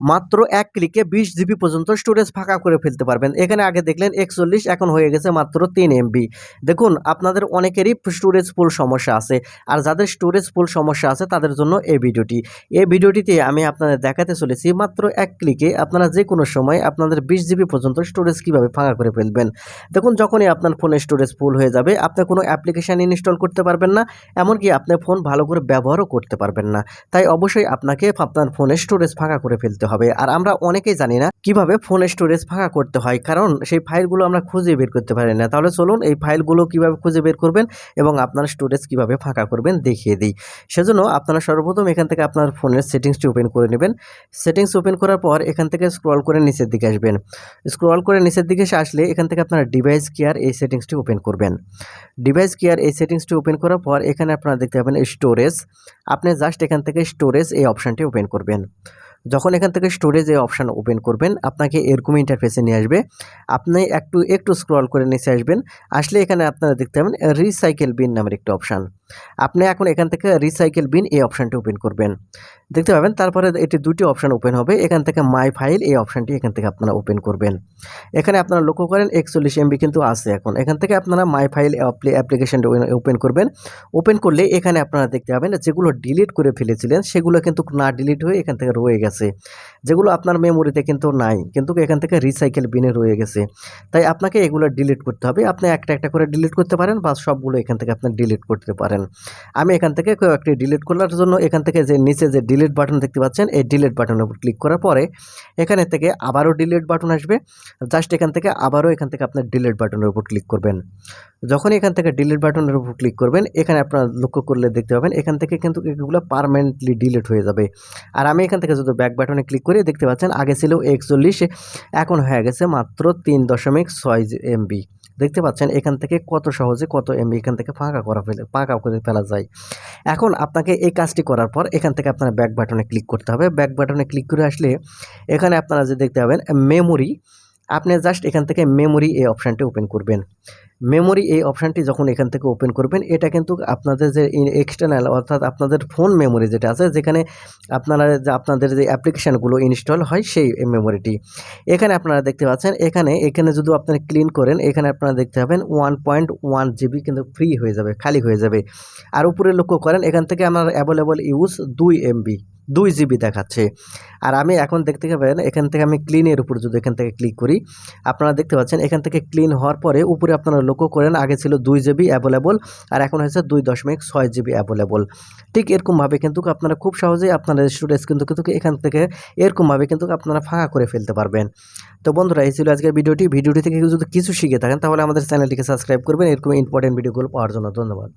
মাত্র ১ ক্লিকে ২০ জিবি পর্যন্ত স্টোরেজ ফাঁকা করে ফেলতে পারবেন। এখানে আগে দেখলেন ৪১, এখন হয়ে গেছে মাত্র ৩ এমবি। দেখুন আপনাদের অনেকেরই স্টোরেজ ফুল সমস্যা আছে। আর যাদের স্টোরেজ ফুল সমস্যা আছে তাদের জন্য এই ভিডিওটি। এই ভিডিওটিতে আমি আপনাদের দেখাতে চলেছি মাত্র ১ ক্লিকে আপনারা যেকোনো সময় আপনাদের ২০ জিবি পর্যন্ত স্টোরেজ কীভাবে ফাঁকা করে ফেলবেন। দেখুন যখনই আপনার ফোনের স্টোরেজ ফুল হয়ে যাবে আপনি কোনো অ্যাপ্লিকেশান ইনস্টল করতে পারবেন না, এমনকি আপনি ফোন ভালো করে ব্যবহারও করতে পারবেন না। তাই অবশ্যই আপনাকে আপনার ফোনের স্টোরেজ ফাঁকা করে ফেলতে হবে। আর আমরা অনেকেই জানি না কিভাবে ফোনের স্টোরেজ ফাঁকা করতে হয়, কারণ সেই ফাইলগুলো আমরা খুঁজে বের করতে পারি না। তাহলে চলুন এই ফাইলগুলো কিভাবে খুঁজে বের করবেন এবং আপনার স্টোরেজ কিভাবে ফাঁকা করবেন দেখিয়ে দিই। সেজন্য আপনারা সর্বপ্রথম এখান থেকে আপনার ফোনের সেটিংসটি ওপেন করে নেবেন। সেটিংস ওপেন করার পর এখান থেকে স্ক্রল করে নিচের দিকে আসবেন। স্ক্রল করে নিচের দিকে আসলে এখান থেকে আপনারা ডিভাইস কেয়ার এই সেটিংসটি ওপেন করবেন। ডিভাইস কেয়ার এই সেটিংসটি ওপেন করার পর এখানে আপনারা দেখতে পাবেন স্টোরেজ। আপনি জাস্ট এখান থেকে স্টোরেজ এই অপশানটি ওপেন করবেন। যখন এখান থেকে স্টোরেজ এই অপশান ওপেন করবেন আপনাকে এরকম ইন্টারফেসে নিয়ে আসবে। আপনি একটু স্ক্রল করে নিচে আসবেন। আসলে এখানে আপনারা দেখতে পাবেন রিসাইকেল বিন নামের একটি অপশান। আপনি এখন এখান থেকে রিসাইকেল বিন এই অপশানটি ওপেন করবেন। দেখতে পাবেন তারপরে এটি দুটি অপশান ওপেন হবে। এখান থেকে মাই ফাইল এই অপশানটি এখান থেকে আপনারা ওপেন করবেন। এখানে আপনারা লক্ষ্য করেন ৪১ এমবি কিন্তু আছে এখন। এখান থেকে আপনারা মাই ফাইল অ্যাপ্লিকেশনটি ওপেন করবেন। ওপেন করলে এখানে আপনারা দেখতে পাবেন যেগুলো ডিলিট করে ফেলেছিলেন সেগুলো কিন্তু না ডিলিট হয়ে এখান থেকে রয়ে গেছে। যেগুলো আপনার মেমোরিতে কিন্তু নাই, কিন্তু এখান থেকে রিসাইকেল বিনে রয়ে গেছে। তাই আপনাকে এগুলো ডিলিট করতে হবে। আপনি একটা করে ডিলিট করতে পারেন বা সবগুলো এখান থেকে আপনি ডিলিট করতে পারেন। আমি এখান থেকে কয়েকটি ডিলিট করার জন্য এখান থেকে যে নিচে যে ডিলিট বাটন দেখতে পাচ্ছেন এই ডিলিট বাটনের উপর ক্লিক করার পরে এখানে থেকে আবারও ডিলিট বাটন আসবে। জাস্ট এখান থেকে আবারও এখান থেকে আপনার ডিলিট বাটনের উপর ক্লিক করবেন। যখন এখান থেকে ডিলিট বাটনের উপর ক্লিক করবেন এখানে আপনারা লক্ষ্য করলে দেখতে পাবেন এখান থেকে কিন্তু এগুলো পার্মানেন্টলি ডিলিট হয়ে যাবে। আর আমি এখান থেকে যদি ব্যাক বাটনে ক্লিক করি দেখতে পাচ্ছেন আগে ছিল ৪১, এখন হয়ে গেছে মাত্র ৩.৬ এমবি। দেখতে পাচ্ছেন এখান থেকে কত সহজে কত এমবি এখান থেকে ফাঁকা করে ফেলা যায়। এখন আপনাকে এই কাজটি করার পর এখান থেকে আপনারা ব্যাক বাটনে ক্লিক করতে হবে। ব্যাক বাটনে ক্লিক করে আসলে এখানে আপনারা যে দেখতে পাবেন মেমোরি, আপনি জাস্ট এখান থেকে মেমোরি এই অপশানটি ওপেন করবেন। মেমোরি এই অপশানটি যখন এখান থেকে ওপেন করবেন এটা কিন্তু আপনাদের যে এক্সটার্নাল অর্থাৎ আপনাদের ফোন মেমোরি যেটা আছে যেখানে আপনাদের যে অ্যাপ্লিকেশানগুলো ইনস্টল হয় সেই মেমোরিটি এখানে আপনারা দেখতে পাচ্ছেন। এখানে যদি আপনারা ক্লিন করেন এখানে আপনারা দেখতে পাবেন 1.1 জিবি কিন্তু ফ্রি হয়ে যাবে, খালি হয়ে যাবে। আর উপরে লক্ষ্য করেন এখান থেকে আমার অ্যাভেলেবল ইউজ 2 এমবি, 2 জিবি দেখাচ্ছে। আর আমি এখন দেখতে পাবেন এখান থেকে আমি ক্লিনের উপর যদি এখান থেকে ক্লিক করি আপনারা দেখতে পাচ্ছেন এখান থেকে ক্লিন হওয়ার পরে উপরে আপনারা লক্ষ্য করেন আগে ছিল 2 জিবি অ্যাভেলেবল আর এখন হয়েছে 2.6 জিবি অ্যাভেলেবল। ঠিক এরকমভাবে কিন্তু আপনারা খুব সহজেই আপনারা স্টোরেজ কিন্তু এখান থেকে এরকমভাবে কিন্তু আপনারা ফাঁকা করে ফেলতে পারবেন। তো বন্ধুরা এই ছিল আজকের ভিডিওটি থেকে যদি কিছু শিখে থাকেন তাহলে আমাদের চ্যানেলটিকে সাবস্ক্রাইব করবেন এরকম ইম্পর্টেন্ট ভিডিওগুলো পাওয়ার জন্য। ধন্যবাদ।